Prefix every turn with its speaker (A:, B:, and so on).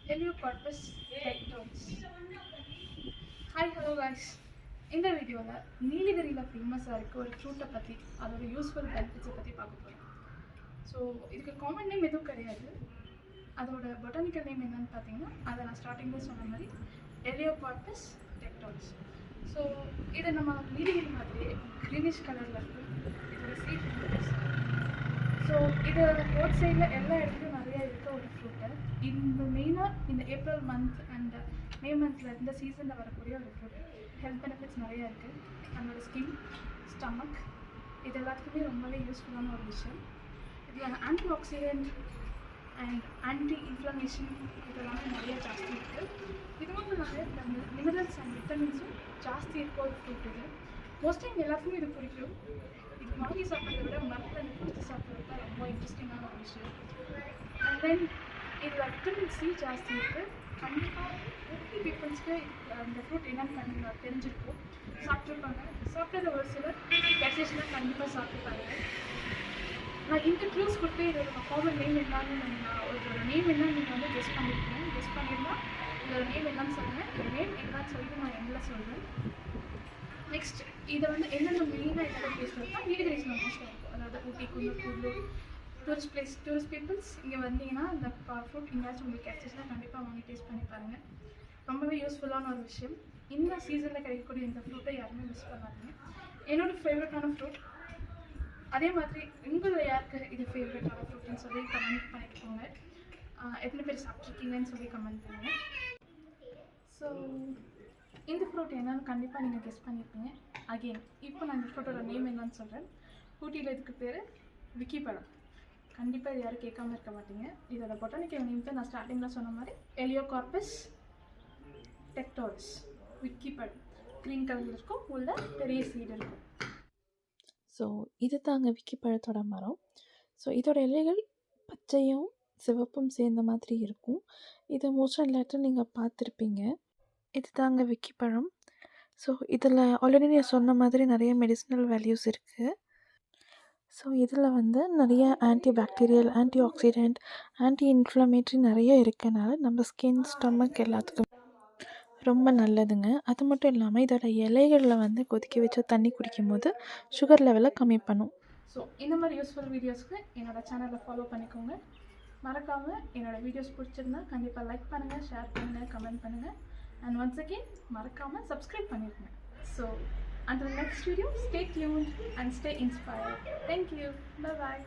A: Heliocorpus pectoris. Hi, hello guys. இந்த வீடியோவில் நீலகிரியில் ஃபேமஸாக இருக்க ஒரு ஃப்ரூட்டை பற்றி அதோட யூஸ்ஃபுல் பெனிஃபிட்ஸை பற்றி பார்க்க போகிறோம். ஸோ இதுக்கு காமன் நேம் எதுவும் கிடையாது. அதோட பொட்டானிக்கல் நேம் என்னன்னு பார்த்தீங்கன்னா அதை நான் ஸ்டார்டிங்கில் சொன்ன மாதிரி Heliocorpus pectoris. ஸோ இதை நம்ம நீலகிரி மாதிரியே க்ரீனிஷ் கலரில் இருக்குது. இதோட சீட் ஸோ இது ரோட் சைடில் எல்லா இடத்துலையும் நிறையா இருக்க ஒரு ஃப்ரூட்டு. இந்த மெயினாக இந்த ஏப்ரல் மந்த் அண்ட் மே மந்தில் இந்த சீசனில் வரக்கூடிய ஒரு ஃப்ரூட். ஹெல்த் பெனிஃபிட்ஸ் நிறையா இருக்குது. நம்மளோட ஸ்கின், ஸ்டமக் இது எல்லாத்துக்குமே ரொம்பவே யூஸ்ஃபுல்லான ஒரு விஷயம். இதில் anti accident and anti inflammation இதெல்லாமே நிறைய ஜாஸ்தி இருக்குது. இது மட்டும் இல்லாமல் மினரல்ஸ் அண்ட் விட்டமின்ஸும் ஜாஸ்தி இருக்க ஒரு ஃப்ரூட் இது. மோஸ்ட்லி எல்லாத்துக்குமே இது பிடிக்கும். இது வாங்கி சாப்பிட்றத விட மரத்தில் பிடிச்சி சாப்பிட்றது தான் ரொம்ப இன்ட்ரெஸ்டிங்கான ஒரு விஷயம். அண்ட் தென் இதில் விட்டமின் சி ஜாஸ்தி இருக்குது. கண்டிப்பாக மோஸ்ட்லி பீப்புள்ஸ்க்கு இந்த ஃப்ரூட் என்னென்னு தெரிஞ்சிருக்கும், சாப்பிட்ருப்பாங்க. சாப்பிட்றது ஒரு சிலர் டெக்ஸ்டேஷனாக கண்டிப்பாக சாப்பிட்டுப்பாங்க. நான் இந்த க்ளூஸ் கொடுத்து இதோட காமன் நேம் என்னன்னு இதோட நேம் என்னன்னு நீங்கள் வந்து கெஸ் பண்ணியிருக்கேன். கெஸ் பண்ணியிருந்தால் இதோட நேம் என்னன்னு சொல்லுங்கள். இதோட நேம் என்னன்னு சொல்லிட்டு நான் எல்லாம் சொல்கிறேன். நெக்ஸ்ட் இதை வந்து என்னென்ன மெயினாக என்னோட பிளேஸில் இருக்கா நீலகிரிஸில் மோஸ்ட்டாக இருக்கும். அதாவது ஊட்டி, குன்னூர், டூரிஸ்ட் பீப்புள்ஸ் இங்கே வந்தீங்கன்னா இந்த ஃப்ரூட் எங்கேயாச்சும் உங்களுக்கு கிடைச்சிச்சுன்னா கண்டிப்பாக வாங்கி டேஸ்ட் பண்ணி பாருங்கள். ரொம்பவே யூஸ்ஃபுல்லான ஒரு விஷயம். இந்த சீசனில் கிடைக்கக்கூடிய இந்த ஃப்ரூட்டை யாருமே மிஸ் பண்ணாதீங்க. என்னோடய ஃபேவரட்டான ஃப்ரூட். அதே மாதிரி உங்களில் யாருக்கு இது ஃபேவரட்டான ஃப்ரூட்னு சொல்லி கமெண்ட் பண்ணிட்டுக்கோங்க. எத்தனை பேர் சாப்பிட்ருக்கீங்கன்னு சொல்லி கமெண்ட் பண்ணுங்கள். ஸோ இந்த ஃப்ரூட் என்னன்னு கண்டிப்பாக நீங்கள் கெஸ் பண்ணியிருப்பீங்க. அகெயின் இப்போ நான் இந்த ஃப்ரூட்டோட நேம் என்னன்னு சொல்கிறேன். ஊட்டியில் இதுக்கு பேர் விக்கி பழம். கண்டிப்பாக இது யாரும் கேட்காம இருக்க மாட்டீங்க. இதோட பொட்டானிக்கல் நேம் தான் நான் ஸ்டார்டிங்கில் சொன்ன மாதிரி Heliocorpus pectoris. விக்கி பழம் க்ரீன் கலரில் இருக்கும், உள்ள பெரிய சீடு இருக்கும்.
B: ஸோ இது தாங்க விக்கி பழத்தோட மரம். ஸோ இதோட இலைகள் பச்சையும் சிவப்பும் சேர்ந்த மாதிரி இருக்கும். இது மோஸ்ட்டாக எல்லா இடத்துல நீங்கள் பார்த்துருப்பீங்க. இது தாங்க விக்கி பழம். ஸோ இதில் ஆல்ரெடி நான் சொன்ன மாதிரி நிறைய மெடிசினல் வேல்யூஸ் இருக்குது. ஸோ இதில் வந்து நிறைய anti bacterial, anti accident, anti inflammatory நிறைய இருக்கனால நம்ம ஸ்கின், ஸ்டமக் எல்லாத்துக்கும் ரொம்ப நல்லதுங்க. அது மட்டும் இல்லாமல் இதோட இலைகளில் வந்து கொதிக்க வச்ச தண்ணி குடிக்கும் போது சுகர் லெவலை கம்மி பண்ணும்.
A: ஸோ இந்த மாதிரி யூஸ்ஃபுல் வீடியோஸ்க்கு என்னோடய சேனலை ஃபாலோ பண்ணிக்கோங்க. மறக்காமல் என்னோடய வீடியோஸ் பிடிச்சிருந்தா கண்டிப்பாக லைக் பண்ணுங்கள், ஷேர் பண்ணுங்கள், கமெண்ட் பண்ணுங்கள். அண்ட் ஒன்ஸ் அகெயின் மறக்காமல் சப்ஸ்கிரைப் பண்ணிடுங்க. So until next video, stay tuned and stay inspired. Thank you. Bye bye.